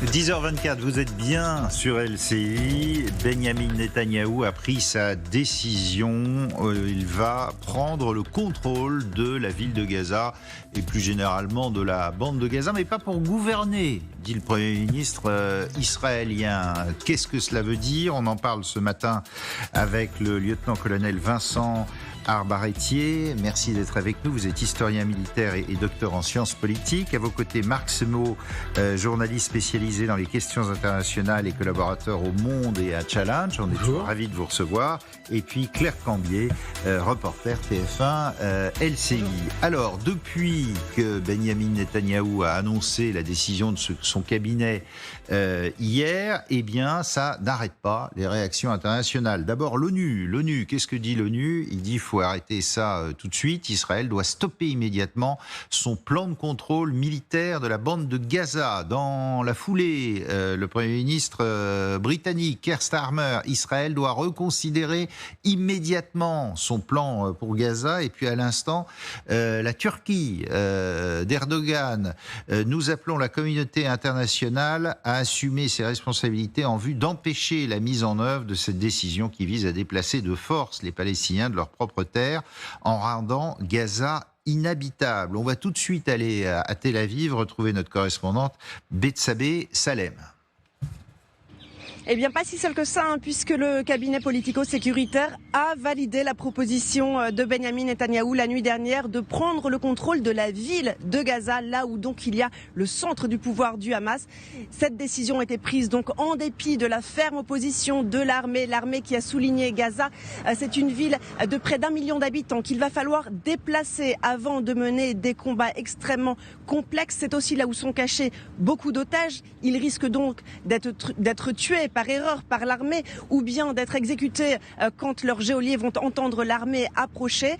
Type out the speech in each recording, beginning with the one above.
10h24, vous êtes bien sur LCI. Benyamin Netanyahou a pris sa décision. Il va prendre le contrôle de la ville de Gaza et plus généralement de la bande de Gaza, mais pas pour gouverner, dit le Premier ministre israélien. Qu'est-ce que cela veut dire? On en parle ce matin avec le lieutenant-colonel Vincent Arbaretier. Merci d'être avec nous. Vous êtes historien militaire et docteur en sciences politiques. À vos côtés, Marc Semo, journaliste spécialisé dans les questions internationales et collaborateur au Monde et à Challenge. On est toujours ravis de vous recevoir. Et puis Claire Cambier, reporter TF1 LCI. Alors, depuis que Benyamin Netanyahou a annoncé la décision de son cabinet hier, eh bien, ça n'arrête pas les réactions internationales. D'abord, l'ONU. Qu'est-ce que dit l'ONU? Il dit qu'il faut arrêter ça tout de suite. Israël doit stopper immédiatement son plan de contrôle militaire de la bande de Gaza. Dans la foulée, le Premier ministre britannique, Keir Starmer, Israël doit reconsidérer immédiatement son plan pour Gaza. Et puis à l'instant, la Turquie d'Erdogan. Nous appelons la communauté internationale à assumer ses responsabilités en vue d'empêcher la mise en œuvre de cette décision qui vise à déplacer de force les Palestiniens de leur propre terre en rendant Gaza inhabitable. On va tout de suite aller à Tel Aviv retrouver notre correspondante Bethsabée Salem. Eh bien, pas si seul que ça, puisque le cabinet politico-sécuritaire a validé la proposition de Benyamin Netanyahou la nuit dernière de prendre le contrôle de la ville de Gaza, là où donc il y a le centre du pouvoir du Hamas. Cette décision a été prise donc en dépit de la ferme opposition de l'armée qui a souligné Gaza. C'est une ville de près d'1 million d'habitants qu'il va falloir déplacer avant de mener des combats extrêmement complexes. C'est aussi là où sont cachés beaucoup d'otages. Ils risquent donc d'être tués par erreur par l'armée ou bien d'être exécutés quand leurs geôliers vont entendre l'armée approcher.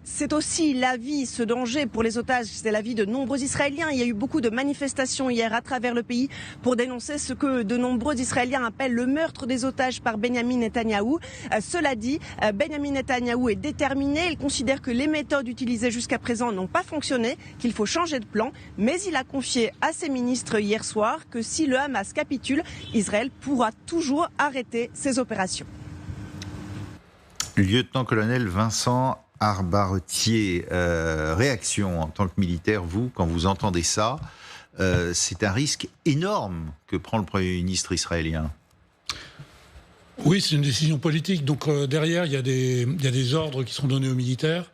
C'est aussi l'avis, ce danger pour les otages, c'est l'avis de nombreux Israéliens. Il y a eu beaucoup de manifestations hier à travers le pays pour dénoncer ce que de nombreux Israéliens appellent le meurtre des otages par Benyamin Netanyahou. Cela dit, Benyamin Netanyahou est déterminé. Il considère que les méthodes utilisées jusqu'à présent n'ont pas fonctionné, qu'il faut changer de plan. Mais il a confié à ses ministres hier soir que si le Hamas capitule, Israël pourra toujours arrêter ses opérations. Lieutenant-colonel Vincent Arbaretier, réaction en tant que militaire, vous, quand vous entendez ça, c'est un risque énorme que prend le Premier ministre israélien. Oui, c'est une décision politique. Donc derrière, il y a des ordres qui sont donnés aux militaires.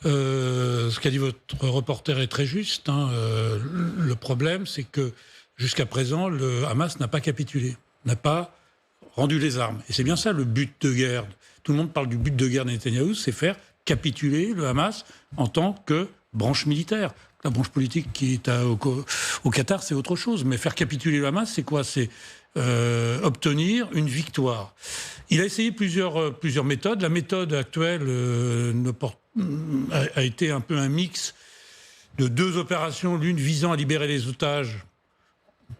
Ce qu'a dit votre reporter est très juste. Le problème, c'est que jusqu'à présent, le Hamas n'a pas capitulé, n'a pas rendu les armes. Et c'est bien ça le but de guerre. Tout le monde parle du but de guerre de Netanyahou, c'est faire capituler le Hamas en tant que branche militaire. La branche politique qui est au Qatar, c'est autre chose. Mais faire capituler le Hamas, c'est quoi? C'est obtenir une victoire. Il a essayé plusieurs méthodes. La méthode actuelle a été un peu un mix de deux opérations, l'une visant à libérer les otages,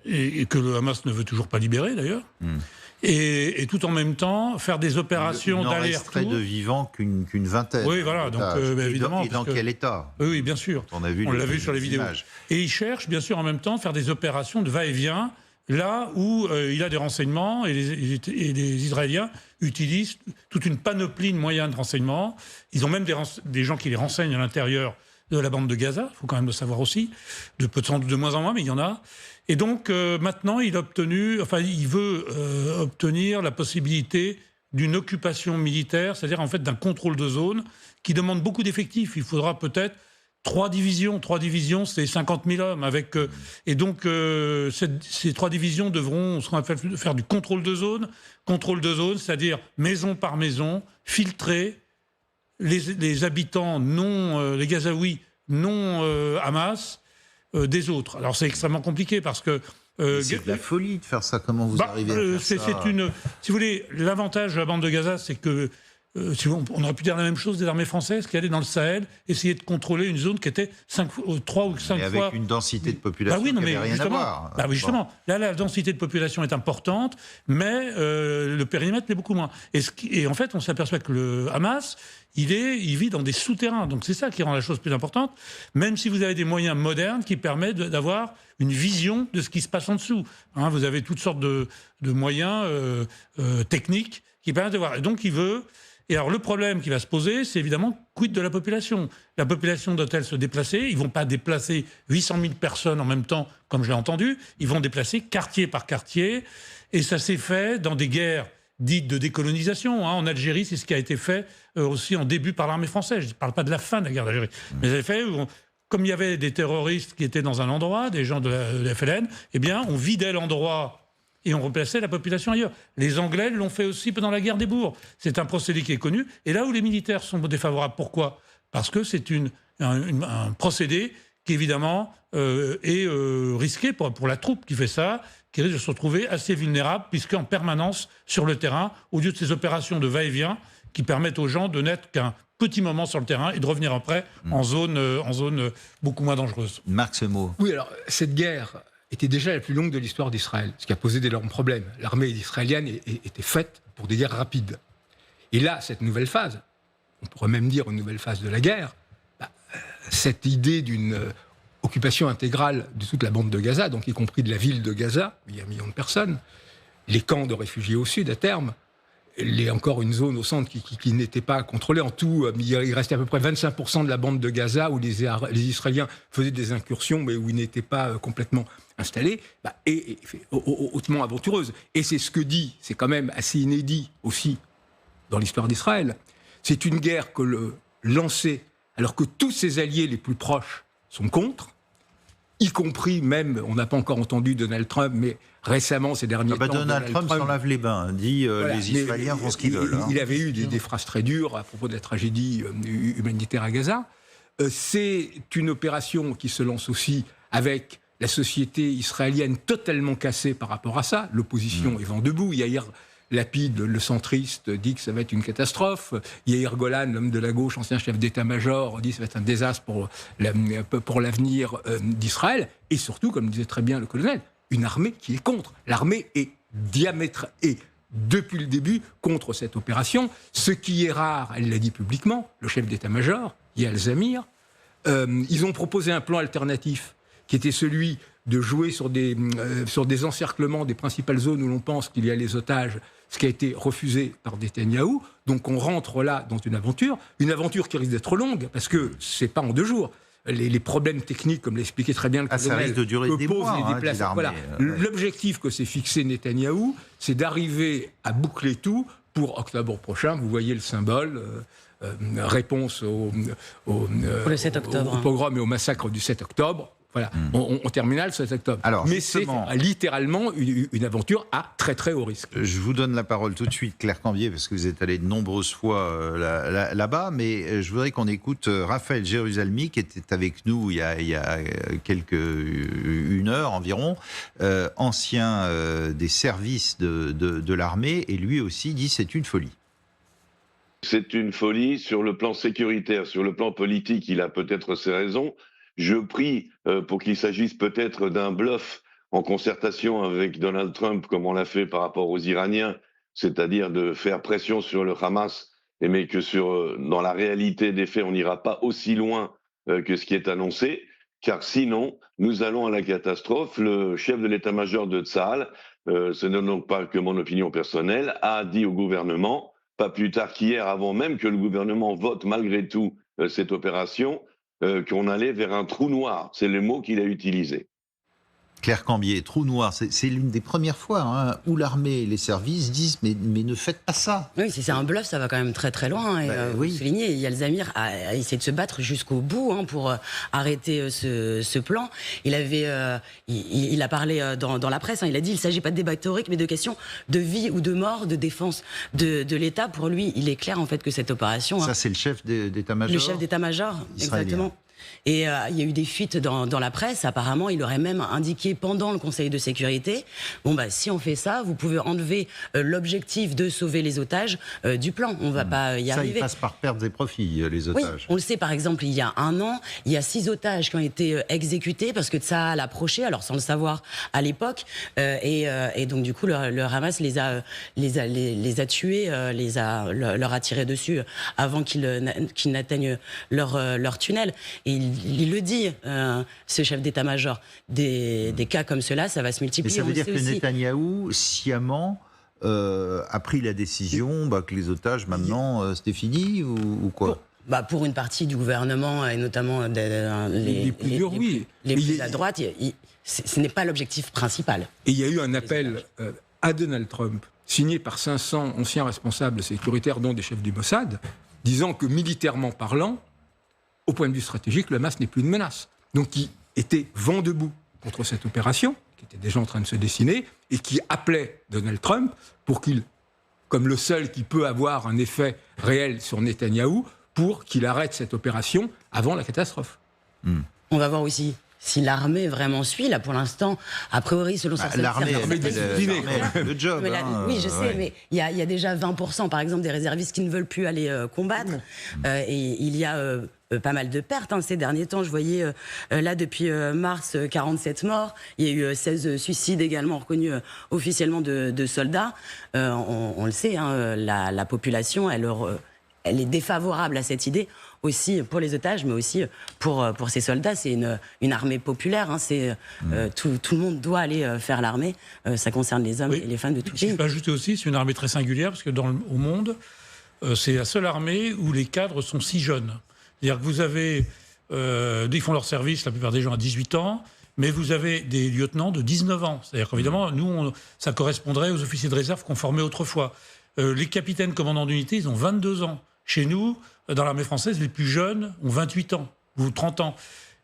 et que le Hamas ne veut toujours pas libérer d'ailleurs, et tout en même temps faire des opérations d'aller-retour. Il n'en resterait de vivants qu'une vingtaine. Oui, voilà. Donc, évidemment, et dans quel état? Oui, bien sûr. On l'a vu sur les vidéos. Et il cherche, bien sûr, en même temps, faire des opérations de va-et-vient, là où il a des renseignements, et les Israéliens utilisent toute une panoplie de moyens de renseignement. Ils ont même des gens qui les renseignent à l'intérieur de la bande de Gaza, il faut quand même le savoir aussi, de moins en moins, mais il y en a. Et donc maintenant, il veut obtenir la possibilité d'une occupation militaire, c'est-à-dire en fait d'un contrôle de zone qui demande beaucoup d'effectifs. Il faudra peut-être 3 divisions. 3 divisions, c'est 50 000 hommes. Et donc ces 3 divisions seront faire du contrôle de zone. Contrôle de zone, c'est-à-dire maison par maison, filtrer les habitants les Gazaouis non Hamas des autres. Alors c'est extrêmement compliqué parce que c'est de la folie de faire ça. Comment vous arrivez à faire ça? Si vous voulez, l'avantage de la bande de Gaza, c'est que on aurait pu dire la même chose des armées françaises qui allaient dans le Sahel, essayer de contrôler une zone qui était 3 ou 5 fois... Avec une densité de population qui n'avait rien à voir. Justement, là, la densité de population est importante, mais le périmètre l'est beaucoup moins. Et en fait, on s'aperçoit que le Hamas, il vit dans des souterrains. Donc c'est ça qui rend la chose plus importante, même si vous avez des moyens modernes qui permettent d'avoir une vision de ce qui se passe en dessous. Hein, vous avez toutes sortes de moyens techniques qui permettent de voir. Et donc il veut... Et alors le problème qui va se poser, c'est évidemment quid de la population. La population doit-elle se déplacer? Ils ne vont pas déplacer 800 000 personnes en même temps, comme je l'ai entendu. Ils vont déplacer quartier par quartier. Et ça s'est fait dans des guerres dites de décolonisation. Hein. En Algérie, c'est ce qui a été fait aussi en début par l'armée française. Je ne parle pas de la fin de la guerre d'Algérie. Mais ça a fait, comme il y avait des terroristes qui étaient dans un endroit, des gens de la FLN, eh bien, on vidait l'endroit et on replaçait la population ailleurs. Les Anglais l'ont fait aussi pendant la guerre des bourgs. C'est un procédé qui est connu. Et là où les militaires sont défavorables, pourquoi? Parce que c'est un procédé qui, évidemment, est risqué pour la troupe qui fait ça, qui risque de se retrouver assez vulnérable, puisqu'en permanence, sur le terrain, au lieu de ces opérations de va-et-vient qui permettent aux gens de n'être qu'un petit moment sur le terrain et de revenir après en zone beaucoup moins dangereuse. Marc Semeau. Oui, alors, cette guerre était déjà la plus longue de l'histoire d'Israël, ce qui a posé d'énormes problèmes. L'armée israélienne était faite pour des guerres rapides. Et là, cette nouvelle phase, on pourrait même dire une nouvelle phase de la guerre, cette idée d'une occupation intégrale de toute la bande de Gaza, donc y compris de la ville de Gaza, il y a 1 million de personnes, les camps de réfugiés au sud, à terme, encore une zone au centre qui n'était pas contrôlée. En tout, il restait à peu près 25% de la bande de Gaza où les Israéliens faisaient des incursions, mais où ils n'étaient pas complètement installés, et hautement aventureuse. Et c'est ce que dit, c'est quand même assez inédit aussi dans l'histoire d'Israël, c'est une guerre que lancée alors que tous ses alliés les plus proches sont contre, y compris même, on n'a pas encore entendu Donald Trump, mais récemment, ces derniers temps... Donald Trump s'en lave les bains, dit voilà, les Israéliens font ce qu'ils veulent. Il avait eu des phrases très dures à propos de la tragédie humanitaire à Gaza. C'est une opération qui se lance aussi avec la société israélienne totalement cassée par rapport à ça. L'opposition est vent debout. Yair Lapid, le centriste, dit que ça va être une catastrophe. Yair Golan, l'homme de la gauche, ancien chef d'état-major, dit que ça va être un désastre pour l'avenir d'Israël. Et surtout, comme disait très bien le colonel, une armée qui est contre. L'armée est depuis le début contre cette opération. Ce qui est rare, elle l'a dit publiquement, le chef d'état-major, Yael Zamir, ils ont proposé un plan alternatif qui était celui de jouer sur des encerclements des principales zones où l'on pense qu'il y a les otages, ce qui a été refusé par Netanyahou. Donc on rentre là dans une aventure qui risque d'être longue, parce que c'est pas en 2 jours. Les problèmes techniques, comme l'expliquait très bien le colonel, ça risque de durer des mois, voilà. L'objectif que s'est fixé Netanyahou, c'est d'arriver à boucler tout pour octobre prochain. Vous voyez le symbole, réponse au 7 octobre. Au pogrom et au massacre du 7 octobre. Voilà, on terminera le 7 octobre. Alors, mais c'est littéralement une aventure à très très haut risque. Je vous donne la parole tout de suite, Claire Cambier, parce que vous êtes allé de nombreuses fois là-bas, mais je voudrais qu'on écoute Raphaël Jérusalemi, qui était avec nous il y a une heure environ, ancien des services de l'armée, et lui aussi dit c'est une folie. C'est une folie sur le plan sécuritaire, sur le plan politique, il a peut-être ses raisons. Je prie pour qu'il s'agisse peut-être d'un bluff en concertation avec Donald Trump, comme on l'a fait par rapport aux Iraniens, c'est-à-dire de faire pression sur le Hamas, mais que dans la réalité des faits, on n'ira pas aussi loin que ce qui est annoncé, car sinon, nous allons à la catastrophe. Le chef de l'état-major de Tsahal, ce n'est donc pas que mon opinion personnelle, a dit au gouvernement, pas plus tard qu'hier, avant même que le gouvernement vote malgré tout cette opération, qu'on allait vers un trou noir. C'est le mot qu'il a utilisé. Claire Cambier, trou noir, c'est l'une des premières fois où l'armée et les services disent mais ne faites pas ça. Oui, si c'est un bluff, ça va quand même très très loin. Et, vous soulignez, Yalzamir a essayé de se battre jusqu'au bout pour arrêter ce plan. Il a parlé dans la presse, il a dit il ne s'agit pas de débat théorique, mais de questions de vie ou de mort, de défense de l'État. Pour lui, il est clair en fait que cette opération... Ça, c'est le chef d'état-major. Le chef d'état-major, exactement. Et il y a eu des fuites dans la presse. Apparemment, il aurait même indiqué pendant le Conseil de sécurité, bon bah si on fait ça, vous pouvez enlever l'objectif de sauver les otages du plan. On va pas y arriver. Ça, ils passent par perdre des profits, les otages. Oui, on le sait, par exemple, il y a 1 an, il y a 6 otages qui ont été exécutés parce que Tsahal a approché, alors sans le savoir à l'époque, et donc du coup le Hamas les a tués, leur a tiré dessus avant qu'ils n'atteignent leur tunnel. Et il le dit, ce chef d'état-major, des cas comme cela, ça va se multiplier. Mais ça veut dire que Netanyahou, sciemment, a pris la décision que les otages, maintenant, c'était fini ou quoi? Pour une partie du gouvernement, et notamment les plus à droite, ce n'est pas l'objectif principal. Et il y a eu un appel à Donald Trump, signé par 500 anciens responsables sécuritaires, dont des chefs du Mossad, disant que militairement parlant, au point de vue stratégique, le Hamas n'est plus une menace. Donc qui était vent debout contre cette opération, qui était déjà en train de se dessiner, et qui appelait Donald Trump pour qu'il, comme le seul qui peut avoir un effet réel sur Netanyahou, pour qu'il arrête cette opération avant la catastrophe. On va voir aussi si l'armée vraiment suit. Là, pour l'instant, a priori, selon certaines... L'armée, le job. Oui, je sais, mais il y a déjà 20%, par exemple, des réservistes qui ne veulent plus aller combattre. Et il y a pas mal de pertes ces derniers temps. Je voyais, là, depuis mars, 47 morts. Il y a eu 16 suicides également reconnus officiellement de soldats. On le sait, la population, elle est défavorable à cette idée, aussi pour les otages, mais aussi pour ces soldats. C'est une armée populaire. Tout le monde doit aller faire l'armée. Ça concerne les hommes et les femmes de tout pays. Je peux ajouter aussi, c'est une armée très singulière, parce que au monde, c'est la seule armée où les cadres sont si jeunes. C'est-à-dire que vous avez... ils font leur service, la plupart des gens, à 18 ans, mais vous avez des lieutenants de 19 ans. C'est-à-dire qu'évidemment, nous, ça correspondrait aux officiers de réserve qu'on formait autrefois. Les capitaines commandants d'unité, ils ont 22 ans. Chez nous, dans l'armée française, les plus jeunes ont 28 ans ou 30 ans.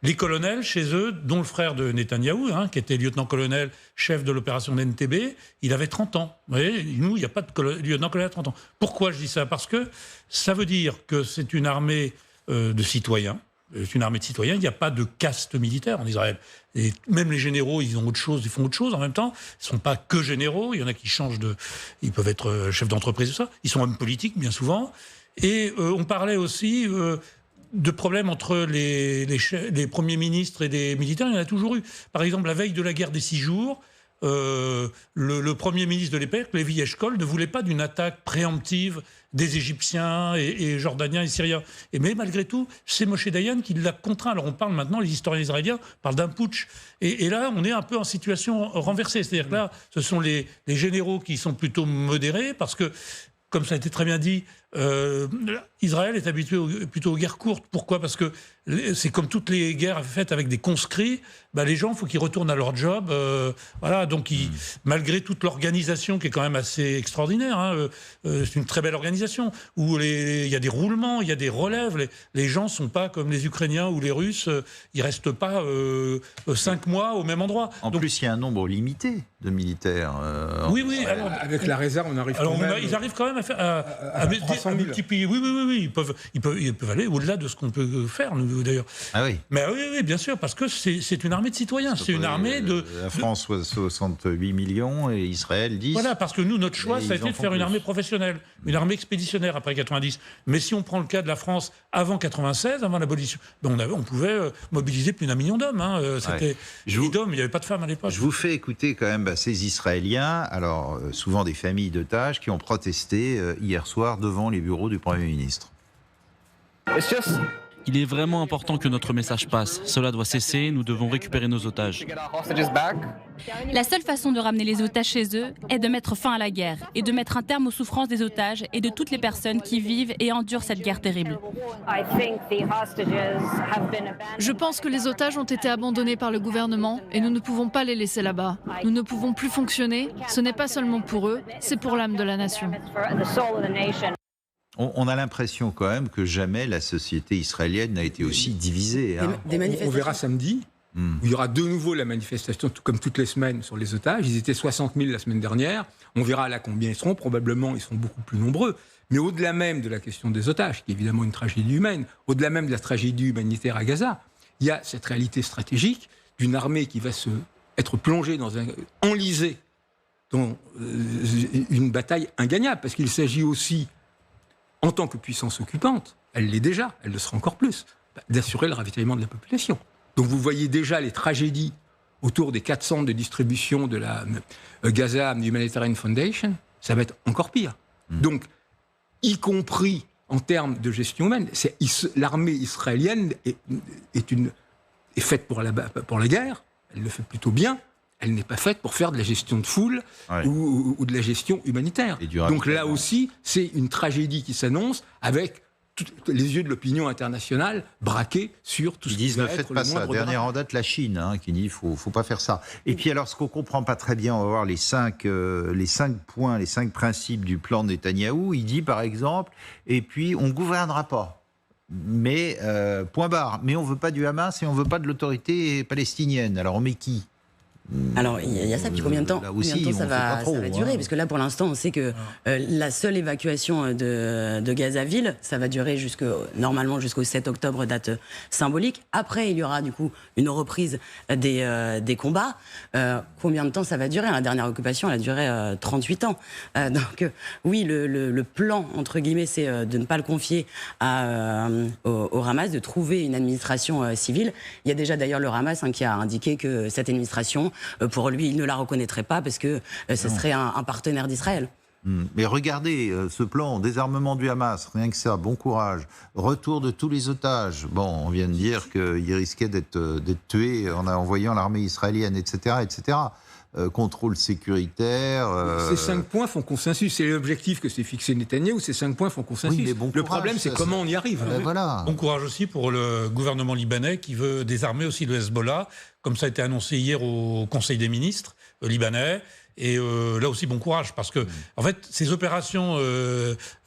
Les colonels, chez eux, dont le frère de Netanyahou, qui était lieutenant-colonel, chef de l'opération NTB, il avait 30 ans. Vous voyez, nous, il n'y a pas de lieutenant-colonel à 30 ans. Pourquoi je dis ça? Parce que ça veut dire que c'est une armée de citoyens. C'est une armée de citoyens. Il n'y a pas de caste militaire en Israël. Et même les généraux, ils font autre chose en même temps. Ils ne sont pas que généraux. Il y en a qui changent ils peuvent être chefs d'entreprise, tout ça. Ils sont hommes politiques, bien souvent. Et on parlait aussi de problèmes entre les premiers ministres et les militaires. Il y en a toujours eu. Par exemple, la veille de la guerre des 6 jours, le premier ministre de l'époque, Lévi Eshkol, ne voulait pas d'une attaque préemptive des Égyptiens et Jordaniens et Syriens. Mais malgré tout, c'est Moshe Dayan qui l'a contraint. Alors on parle maintenant, les historiens israéliens parlent d'un putsch. Et là, on est un peu en situation renversée. C'est-à-dire que là, ce sont les généraux qui sont plutôt modérés, parce que, comme ça a été très bien dit, Israël est habitué plutôt aux guerres courtes. Pourquoi? Parce que c'est comme toutes les guerres faites avec des conscrits. Les gens, il faut qu'ils retournent à leur job. Voilà, donc malgré toute l'organisation qui est quand même assez extraordinaire, c'est une très belle organisation où il y a des roulements, il y a des relèves. Les gens ne sont pas comme les Ukrainiens ou les Russes. Ils ne restent pas 5 mois au même endroit. Donc, plus, il y a un nombre limité de militaires. Oui. Alors, avec la réserve, on arrive quand même... Ils arrivent quand même à multiplier. Oui. Ils peuvent aller au-delà de ce qu'on peut faire, nous, d'ailleurs. Ah oui. Mais oui, bien sûr, parce que c'est une armée de citoyens. C'est une armée de... La France, 68 millions, et Israël, 10. Voilà, parce que nous, notre choix, ça a été de faire une armée professionnelle, une armée expéditionnaire après 90. Mais si on prend le cas de la France avant 96, avant l'abolition, on pouvait mobiliser plus d'1 million d'hommes. C'était d'hommes, il n'y avait pas de femmes à l'époque. Je vous fais écouter quand même ces Israéliens, alors souvent des familles d'otages, qui ont protesté hier soir devant les bureaux du Premier ministre. Il est vraiment important que notre message passe. Cela doit cesser, nous devons récupérer nos otages. La seule façon de ramener les otages chez eux est de mettre fin à la guerre et de mettre un terme aux souffrances des otages et de toutes les personnes qui vivent et endurent cette guerre terrible. Je pense que les otages ont été abandonnés par le gouvernement et nous ne pouvons pas les laisser là-bas. Nous ne pouvons plus fonctionner. Ce n'est pas seulement pour eux, c'est pour l'âme de la nation. On a l'impression quand même que jamais la société israélienne n'a été aussi divisée. On verra samedi, où il y aura de nouveau la manifestation, comme toutes les semaines, sur les otages. Ils étaient 60 000 la semaine dernière. On verra là combien ils seront. Probablement, ils seront beaucoup plus nombreux. Mais au-delà même de la question des otages, qui est évidemment une tragédie humaine, au-delà même de la tragédie humanitaire à Gaza, il y a cette réalité stratégique d'une armée qui va être plongée enlisée dans une bataille ingagnable, parce qu'il s'agit aussi, en tant que puissance occupante, elle l'est déjà, elle le sera encore plus, d'assurer le ravitaillement de la population. Donc vous voyez déjà les tragédies autour des 4 centres de distribution de la Gaza Humanitarian Foundation, ça va être encore pire. Donc, y compris en termes de gestion humaine, l'armée israélienne est faite pour la guerre, elle le fait plutôt bien, elle n'est pas faite pour faire de la gestion de foule ou de la gestion humanitaire. Donc là aussi, c'est une tragédie qui s'annonce avec les yeux de l'opinion internationale braqués sur tout ce qui va être le moindre drame. Ils disent ne faites pas ça. Dernière en date, la Chine, qui dit faut pas faire ça. Et puis alors, ce qu'on comprend pas très bien, on va voir les 5 points, les 5 principes du plan de Netanyahou. Il dit par exemple, et puis on gouvernera pas. Mais point barre. Mais on veut pas du Hamas et on veut pas de l'autorité palestinienne. Alors on met qui ? Alors, il y a ça, puis combien de temps, ça va durer ? Parce que là, pour l'instant, on sait que la seule évacuation de Gaza-Ville, ça va durer normalement jusqu'au 7 octobre, date symbolique. Après, il y aura du coup une reprise des combats. Combien de temps ça va durer ? La dernière occupation, elle a duré 38 ans. Donc, oui, le plan, entre guillemets, c'est de ne pas le confier au Hamas, de trouver une administration civile. Il y a déjà d'ailleurs le Hamas qui a indiqué que cette administration, pour lui, il ne la reconnaîtrait pas parce que ce serait un partenaire d'Israël. Mais regardez ce plan, désarmement du Hamas, rien que ça, bon courage. Retour de tous les otages. Bon, on vient de dire qu'il risquait d'être tué en envoyant l'armée israélienne, etc., etc. Contrôle sécuritaire. Ces 5 points font consensus. C'est l'objectif que s'est fixé Netanyahou. Ces 5 points font consensus. Oui, le problème, c'est comment on y arrive. Voilà. Bon courage aussi pour le gouvernement libanais qui veut désarmer aussi le Hezbollah, comme ça a été annoncé hier au Conseil des ministres libanais. Et là aussi, bon courage, parce que, en fait, ces opérations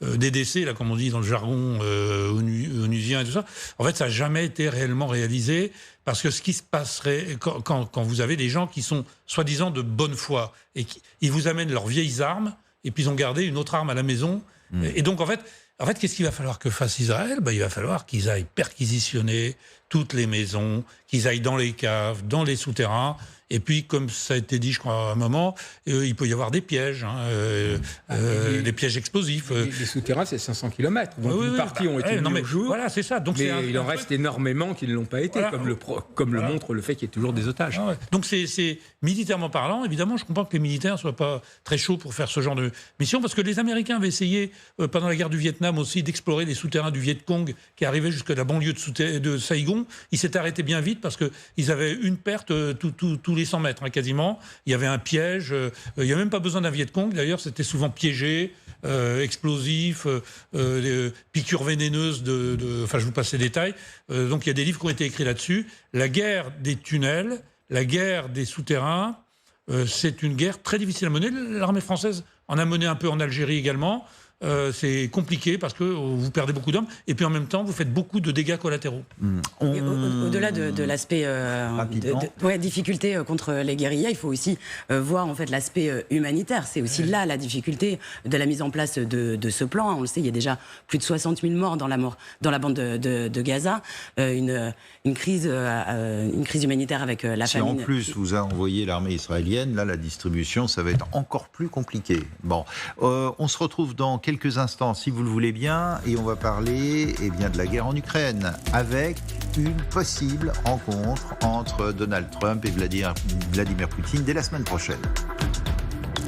DDC, là, comme on dit dans le jargon onusien et tout ça, en fait, ça n'a jamais été réellement réalisé, parce que ce qui se passerait quand vous avez des gens qui sont soi-disant de bonne foi, et ils vous amènent leurs vieilles armes, et puis ils ont gardé une autre arme à la maison. Et donc, en fait, qu'est-ce qu'il va falloir que fasse Israël ? Il va falloir qu'ils aillent perquisitionner toutes les maisons, qu'ils aillent dans les caves, dans les souterrains. Et puis, comme ça a été dit, je crois, à un moment, il peut y avoir des pièges, des pièges explosifs. Les souterrains, c'est 500 km. Donc, une partie ont été mis au jour. Voilà, c'est ça. Donc, mais il en reste énormément qui ne l'ont pas été, voilà. comme le montre le fait qu'il y ait toujours des otages. Ouais. Donc, c'est militairement parlant, évidemment, je comprends que les militaires ne soient pas très chauds pour faire ce genre de mission, parce que les Américains avaient essayé, pendant la guerre du Vietnam aussi, d'explorer les souterrains du Viet Cong, qui arrivaient jusqu'à la banlieue de Saïgon. Ils s'étaient arrêtés bien vite, parce qu'ils avaient une perte tous les 100 mètres, il y avait un piège, il n'y a même pas besoin d'un Viet Cong, d'ailleurs c'était souvent piégé, explosif, piqûres vénéneuses, enfin je vous passe les détails, donc il y a des livres qui ont été écrits là-dessus. La guerre des tunnels, la guerre des souterrains, c'est une guerre très difficile à mener, l'armée française en a mené un peu en Algérie également. C'est compliqué parce que vous perdez beaucoup d'hommes et puis en même temps vous faites beaucoup de dégâts collatéraux. Au-delà de l'aspect difficulté contre les guérillas, il faut aussi voir en fait l'aspect humanitaire. C'est aussi là la difficulté de la mise en place de ce plan. On le sait, il y a déjà plus de 60 000 morts dans la bande de Gaza, une crise humanitaire avec la famine. Si en plus vous a envoyé l'armée israélienne, là la distribution ça va être encore plus compliqué. Bon, on se retrouve dans quelques instants, si vous le voulez bien, et on va parler de la guerre en Ukraine, avec une possible rencontre entre Donald Trump et Vladimir Poutine dès la semaine prochaine.